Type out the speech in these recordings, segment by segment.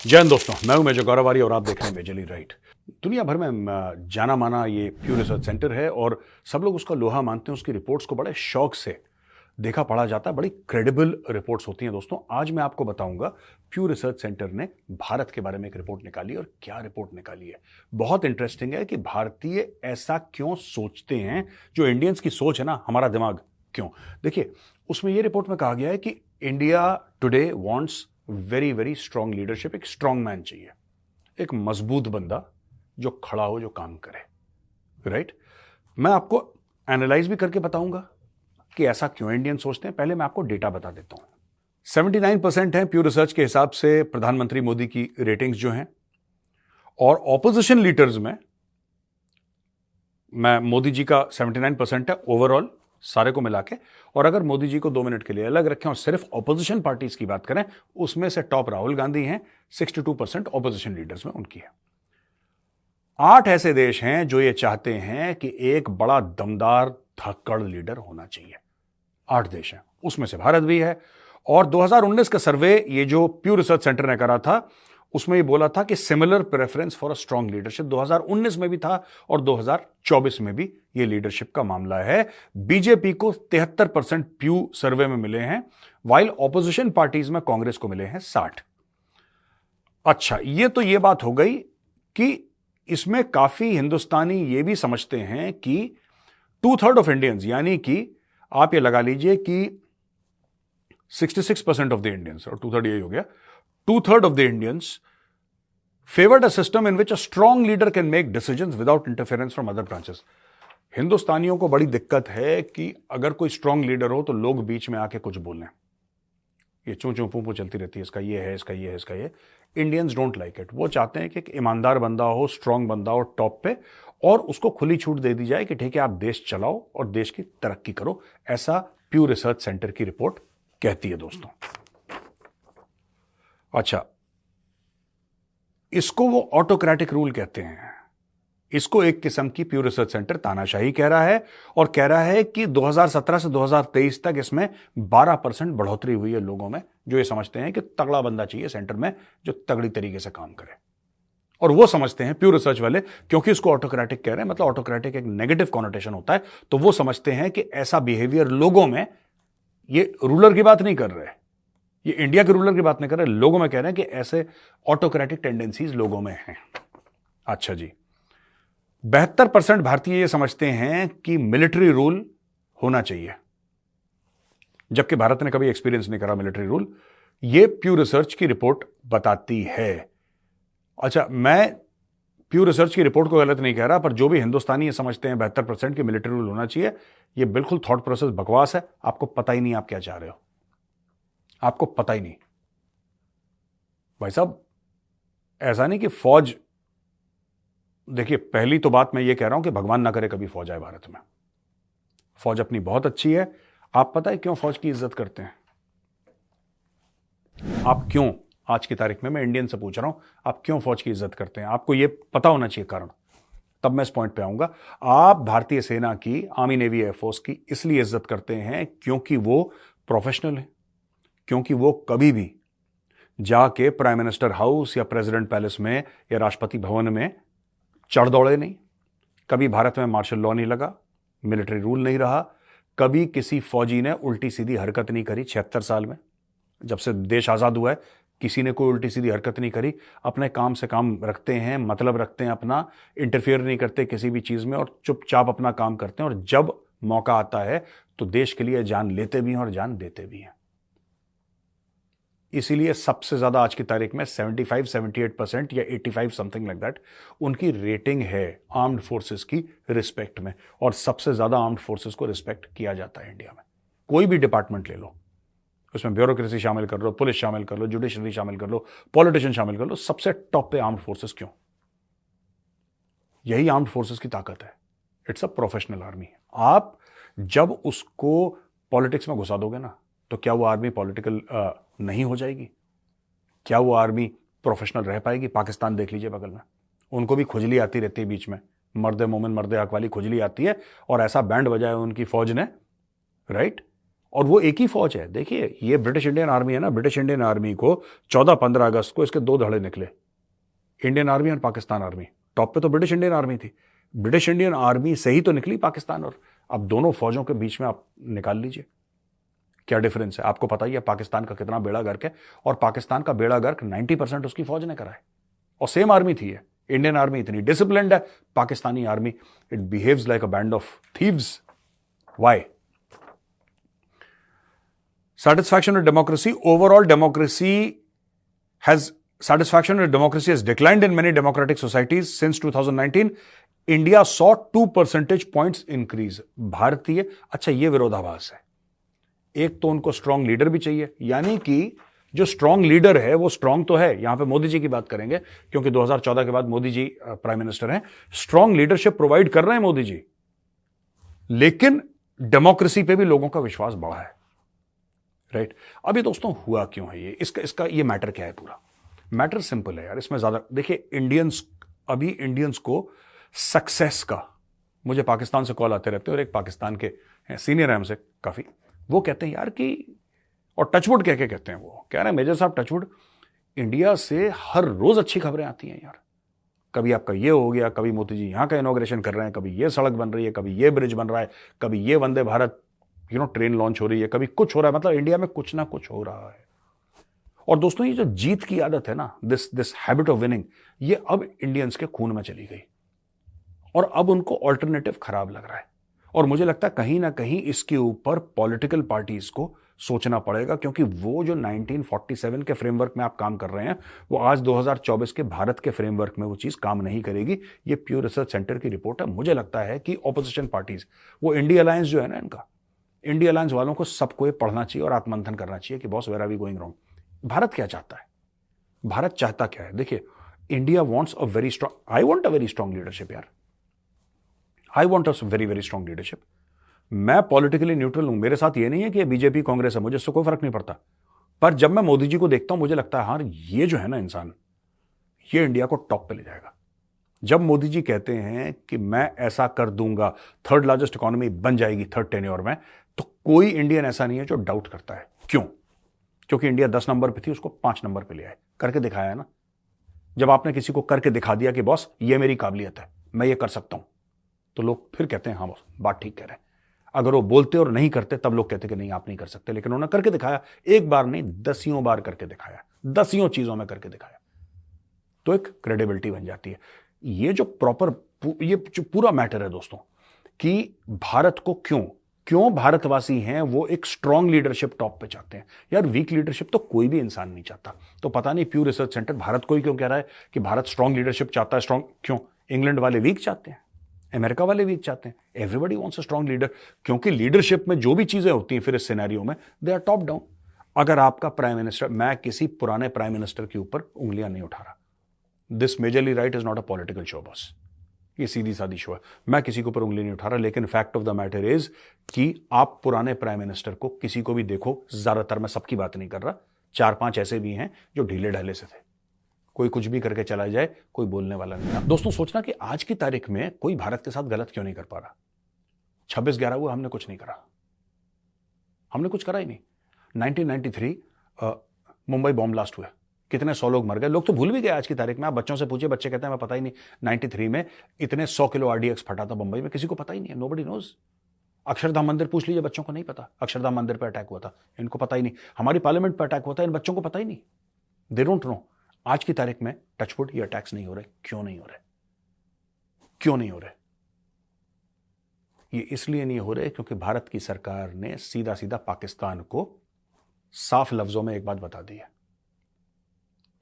जय हिंद दोस्तों, मैं हूं मेजर गौरवारी और आप देख रहे हैं मेजरली राइट। दुनिया भर में जाना माना ये प्यू रिसर्च सेंटर है और सब लोग उसका लोहा मानते हैं। उसकी रिपोर्ट्स को बड़े शौक से देखा पढ़ा जाता है, बड़ी क्रेडिबल रिपोर्ट्स होती हैं। दोस्तों, आज मैं आपको बताऊंगा प्यू रिसर्च सेंटर ने भारत के बारे में एक रिपोर्ट निकाली और क्या रिपोर्ट निकाली है। बहुत इंटरेस्टिंग है कि भारतीय ऐसा क्यों सोचते हैं, जो इंडियंस की सोच है ना, हमारा दिमाग क्यों। देखिए, उसमें यह रिपोर्ट में कहा गया है कि India today wants very very strong leadership. एक स्ट्रांग मैन चाहिए, एक मजबूत बंदा जो खड़ा हो, जो काम करे। राइट? मैं आपको एनालाइज भी करके बताऊंगा कि ऐसा क्यों इंडियन सोचते हैं। पहले मैं आपको डेटा बता देता हूं। 79% है प्यू रिसर्च के हिसाब से प्रधानमंत्री मोदी की रेटिंग्स जो हैं, और ऑपोजिशन लीडर्स में मैं मोदी जी का 79% है ओवरऑल सारे को मिला के। और अगर मोदी जी को 2 मिनट के लिए अलग रखें और सिर्फ ऑपोजिशन पार्टीज की बात करें, उसमें से टॉप राहुल गांधी हैं, 62% ऑपोजिशन लीडर्स में उनकी है। 8 ऐसे देश हैं जो ये चाहते हैं कि एक बड़ा दमदार धक्कड़ लीडर होना चाहिए। 8 देश हैं, उसमें से भारत भी है। और 2019 का सर्वे ये जो प्यू रिसर्च सेंटर ने करा था, उसमें ये बोला था कि similar preference for a strong leadership 2019 में भी था और 2024 में भी ये लीडरशिप का मामला है। बीजेपी को 73% प्यू सर्वे में मिले हैं, वाइल ऑपोजिशन पार्टीज में कांग्रेस को मिले हैं 60। अच्छा, ये बात हो गई कि इसमें काफी हिंदुस्तानी ये भी समझते हैं कि 2/3 ऑफ इंडियंस, यानी कि आप ये लगा लीजिए कि 66% ऑफ द इंडियंस, और 2/3 यही हो गया, 2/3 of the Indians favored a system in which a strong leader can make decisions without interference from other branches. हिंदुस्तानियों को बड़ी दिक्कत है कि अगर कोई स्ट्रांग लीडर हो तो लोग बीच में आके कुछ बोलें। ये चूं चूं पू चलती रहती है, इसका ये है, इसका ये है, इसका ये। Indians don't like it. वो चाहते हैं कि एक ईमानदार बंदा हो, स्ट्रांग बंदा हो टॉप पे, और उसको खुली छूट दे दी जाए कि ठीक है, आप देश चलाओ और देश की तरक्की करो। ऐसा प्यू रिसर्च सेंटर की रिपोर्ट कहती है दोस्तों। अच्छा, इसको वो ऑटोक्रेटिक रूल कहते हैं। इसको एक किस्म की प्यू रिसर्च सेंटर तानाशाही कह रहा है, और कह रहा है कि 2017 से 2023 तक इसमें 12% बढ़ोतरी हुई है लोगों में, जो ये समझते हैं कि तगड़ा बंदा चाहिए सेंटर में जो तगड़ी तरीके से काम करे। और वो समझते हैं प्यू रिसर्च वाले, क्योंकि इसको ऑटोक्रेटिक कह रहे हैं, मतलब ऑटोक्रेटिक एक नेगेटिव कॉनोटेशन होता है, तो वो समझते हैं कि ऐसा बिहेवियर लोगों में, ये रूलर की बात नहीं कर रहे, ये इंडिया के रूलर की बात नहीं कर रहे, लोगों में कह रहे हैं कि ऐसे ऑटोक्रेटिक टेंडेंसीज लोगों में हैं। अच्छा जी, 72% भारतीय ये समझते हैं कि मिलिट्री रूल होना चाहिए, जबकि भारत ने कभी एक्सपीरियंस नहीं करा मिलिट्री रूल। ये प्यू रिसर्च की रिपोर्ट बताती है। अच्छा, मैं प्यू रिसर्च की रिपोर्ट को गलत नहीं कह रहा, पर जो भी हिंदुस्तानी ये समझते हैं 72% की मिलिट्री रूल होना चाहिए, ये बिल्कुल थॉट प्रोसेस बकवास है। आपको पता ही नहीं आप क्या चाह रहे हो, आपको पता ही नहीं। भाई साहब, ऐसा नहीं कि फौज, देखिए, पहली तो बात मैं ये कह रहा हूं कि भगवान ना करे कभी फौज आए भारत में। फौज अपनी बहुत अच्छी है। आप पता है क्यों फौज की इज्जत करते हैं? आप क्यों, आज की तारीख में मैं इंडियन से पूछ रहा हूं, आप क्यों फौज की इज्जत करते हैं? आपको यह पता होना चाहिए कारण, तब मैं इस पॉइंट पे आऊंगा। आप भारतीय सेना की, आर्मी नेवी एयरफोर्स की इसलिए इज्जत करते हैं क्योंकि वो प्रोफेशनल है, क्योंकि वो कभी भी जाके प्राइम मिनिस्टर हाउस या प्रेसिडेंट पैलेस में या राष्ट्रपति भवन में चढ़ दौड़े नहीं। कभी भारत में मार्शल लॉ नहीं लगा, मिलिट्री रूल नहीं रहा, कभी किसी फौजी ने उल्टी सीधी हरकत नहीं करी। 76 साल में, जब से देश आजाद हुआ है, किसी ने कोई उल्टी सीधी हरकत नहीं करी। अपने काम से काम रखते हैं, मतलब रखते हैं अपना, इंटरफेयर नहीं करते किसी भी चीज में, और चुपचाप अपना काम करते हैं। और जब मौका आता है तो देश के लिए जान लेते भी हैं और जान देते भी हैं। इसीलिए सबसे ज्यादा आज की तारीख में 75, 78% या 85 समथिंग लाइक दैट उनकी रेटिंग है आर्म्ड फोर्सेस की रिस्पेक्ट में, और सबसे ज्यादा आर्म्ड फोर्सेस को रिस्पेक्ट किया जाता है इंडिया में। कोई भी डिपार्टमेंट ले लो, उसमें ब्यूरोक्रेसी शामिल कर लो, पुलिस शामिल कर लो, जुडिशरी शामिल कर लो, पॉलिटिशियन शामिल कर लो, सबसे टॉप पे आर्म्ड फोर्सेस। क्यों? यही आर्म्ड फोर्सेस की ताकत है। It's a professional army. आप जब उसको पॉलिटिक्स में घुसा दोगे ना, तो क्या वो आर्मी पॉलिटिकल नहीं हो जाएगी? क्या वो आर्मी प्रोफेशनल रह पाएगी? पाकिस्तान देख लीजिए बगल में, उनको भी खुजली आती रहती है बीच में, मर्दे मोमिन मर्दे हक वाली खुजली आती है, और ऐसा बैंड बजाया उनकी फौज ने, राइट, और वो एक ही फौज है। देखिए ये ब्रिटिश इंडियन आर्मी है ना, ब्रिटिश इंडियन आर्मी को 14-15 अगस्त को इसके 2 धड़े निकले, इंडियन आर्मी और पाकिस्तान आर्मी। टॉप पे तो ब्रिटिश इंडियन आर्मी थी, ब्रिटिश इंडियन आर्मी से ही तो निकली पाकिस्तान। और अब दोनों फौजों के बीच में आप निकाल लीजिए क्या डिफरेंस है। आपको पता ही है पाकिस्तान का कितना बेड़ा गर्क है, और पाकिस्तान का बेड़ा गर्क 90% उसकी फौज ने करा है। और सेम आर्मी थी ये, इंडियन आर्मी इतनी डिसिप्लिन्ड है, Pakistani army it behaves like a band of thieves. Why? Satisfaction with democracy. Overall democracy has declined in many democratic societies since 2019. India saw 2 percentage points increase. भारतीय, अच्छा ये विरोधाभास है। एक तो उनको स्ट्रांग लीडर भी चाहिए, यानी कि जो स्ट्रांग लीडर है वो स्ट्रांग तो है। यहां पे मोदी जी की बात करेंगे क्योंकि 2014 के बाद मोदी जी प्राइम मिनिस्टर हैं। स्ट्रांग लीडरशिप प्रोवाइड कर रहे हैं मोदी जी, लेकिन डेमोक्रेसी पे भी लोगों का विश्वास बढ़ा है। राइट? अभी दोस्तों हुआ क्यों है ये, इसका ये मैटर क्या है? पूरा मैटर सिंपल है यार, इसमें ज्यादा देखिए इंडियंस को सक्सेस का, मुझे पाकिस्तान से कॉल आते रहते हैं और एक पाकिस्तान के सीनियर है हमसे काफी, वो कहते हैं यार कि, और टचवुड कह के कहते हैं, वो कह रहे हैं मेजर साहब टचवुड, इंडिया से हर रोज अच्छी खबरें आती हैं यार। कभी आपका ये हो गया, कभी मोदी जी यहां का इनॉग्रेशन कर रहे हैं, कभी ये सड़क बन रही है, कभी ये ब्रिज बन रहा है, कभी ये वंदे भारत ट्रेन लॉन्च हो रही है, कभी कुछ हो रहा है। मतलब इंडिया में कुछ ना कुछ हो रहा है। और दोस्तों ये जो जीत की आदत है ना, दिस हैबिट ऑफ विनिंग, ये अब इंडियंस के खून में चली गई और अब उनको ऑल्टरनेटिव खराब लग रहा है। और मुझे लगता है कहीं ना कहीं इसके ऊपर पॉलिटिकल पार्टीज को सोचना पड़ेगा, क्योंकि वो जो 1947 के फ्रेमवर्क में आप काम कर रहे हैं, वो आज 2024 के भारत के फ्रेमवर्क में वो चीज काम नहीं करेगी। ये प्यू रिसर्च सेंटर की रिपोर्ट है। मुझे लगता है कि ऑपोजिशन पार्टीज, वो इंडिया अलायंस जो है ना, इनका इंडिया अलायंस वालों को सबको ये पढ़ना चाहिए और आत्मंथन करना चाहिए कि boss where are we going wrong. Bharat क्या चाहता है? भारत चाहता क्या है? देखिए, India wants a very strong, I want a very strong leadership यार, I want a very very strong leadership. मैं पॉलिटिकली न्यूट्रल हूं, मेरे साथ ये नहीं है कि बीजेपी कांग्रेस है, मुझे इससे कोई फर्क नहीं पड़ता। पर जब मैं मोदी जी को देखता हूं, मुझे लगता है हाँ ये जो है ना इंसान, ये इंडिया को टॉप पे ले जाएगा। जब मोदी जी कहते हैं कि मैं ऐसा कर दूंगा, 3rd लार्जेस्ट इकोनॉमी बन जाएगी 3rd टेन्योर में, तो कोई इंडियन ऐसा नहीं है जो डाउट करता है। क्यों? क्योंकि इंडिया 10 नंबर पे थी, उसको 5 नंबर पे ले आए, करके दिखाया है ना। जब आपने किसी को करके दिखा दिया कि बॉस ये मेरी काबिलियत है, मैं ये कर सकता हूं, तो लोग फिर कहते हैं हाँ बॉस बात ठीक कह रहे हैं। अगर वो बोलते और नहीं करते तब लोग कहते कि नहीं आप नहीं कर सकते, लेकिन उन्होंने करके दिखाया, एक बार नहीं 10 बार करके दिखाया, 10 चीजों में करके दिखाया, तो एक क्रेडिबिलिटी बन जाती है। ये जो पूरा मैटर है दोस्तों, कि भारत को क्यों भारतवासी हैं वो एक स्ट्रांग लीडरशिप टॉप पे चाहते हैं। यार वीक लीडरशिप तो कोई भी इंसान नहीं चाहता। तो पता नहीं प्यू रिसर्च सेंटर भारत को ही क्यों कह रहा है कि भारत स्ट्रांग लीडरशिप चाहता है। स्ट्रांग क्यों? इंग्लैंड वाले वीक चाहते हैं, अमेरिका वाले वीक चाहते हैं, everybody wants a strong leader, क्योंकि लीडरशिप में जो भी चीजें होती हैं फिर इस सिनेरियो में दे आर टॉप डाउन। अगर आपका प्राइम मिनिस्टर, मैं किसी पुराने प्राइम मिनिस्टर के ऊपर उंगलियां नहीं उठा रहा, this majorly right is not a political show boss, ये सीधी सादी शो है, मैं किसी के ऊपर उंगली नहीं उठा रहा, लेकिन fact of the matter is कि आप पुराने प्राइम मिनिस्टर को किसी को भी देखो, ज्यादातर मैं सबकी बात नहीं कर रहा, 4-5 ऐसे भी हैं जो ढीले ढाले से थे, कोई कुछ भी करके चला जाए, कोई बोलने वाला नहीं था। दोस्तों सोचना कि आज की तारीख में कोई भारत के साथ गलत क्यों नहीं कर पा रहा। 26/11 हुआ, हमने कुछ नहीं करा, हमने कुछ करा ही नहीं। 1993 मुंबई बॉम्ब ब्लास्ट हुआ, कितने 100 लोग मर गए, लोग तो भूल भी गए आज की तारीख में। आप बच्चों से पूछिए, बच्चे कहते हैं मैं पता ही नहीं 93 में इतने 100 किलो RDX फटा था मुंबई में, किसी को पता ही नहीं है, नोबडी नोज। अक्षरधाम मंदिर पूछ लीजिए, बच्चों को नहीं पता अक्षरधाम मंदिर पर अटैक हुआ था, इनको पता ही नहीं। हमारी पार्लियामेंट पर अटैक हुआ था, इन बच्चों को पता ही नहीं, दे डोंट नो। आज की तारीख में टचवुड ये अटैक्स नहीं हो रहे, क्यों नहीं हो रहे? क्यों नहीं हो रहे? ये इसलिए नहीं हो रहे क्योंकि भारत की सरकार ने सीधा सीधा पाकिस्तान को साफ लफ्जों में एक बात बता दी है।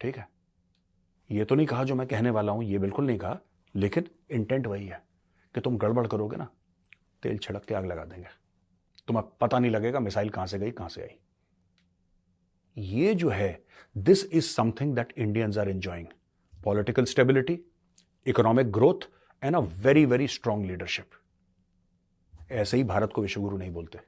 ठीक है, ये तो नहीं कहा जो मैं कहने वाला हूं, ये बिल्कुल नहीं कहा, लेकिन इंटेंट वही है कि तुम गड़बड़ करोगे ना, तेल छिड़क के आग लगा देंगे, तुम्हें पता नहीं लगेगा मिसाइल कहां से गई कहां से आई। ये जो है, this is something that Indians are enjoying, political stability, economic growth and a very very strong leadership. ऐसे ही भारत को विश्वगुरु नहीं बोलते।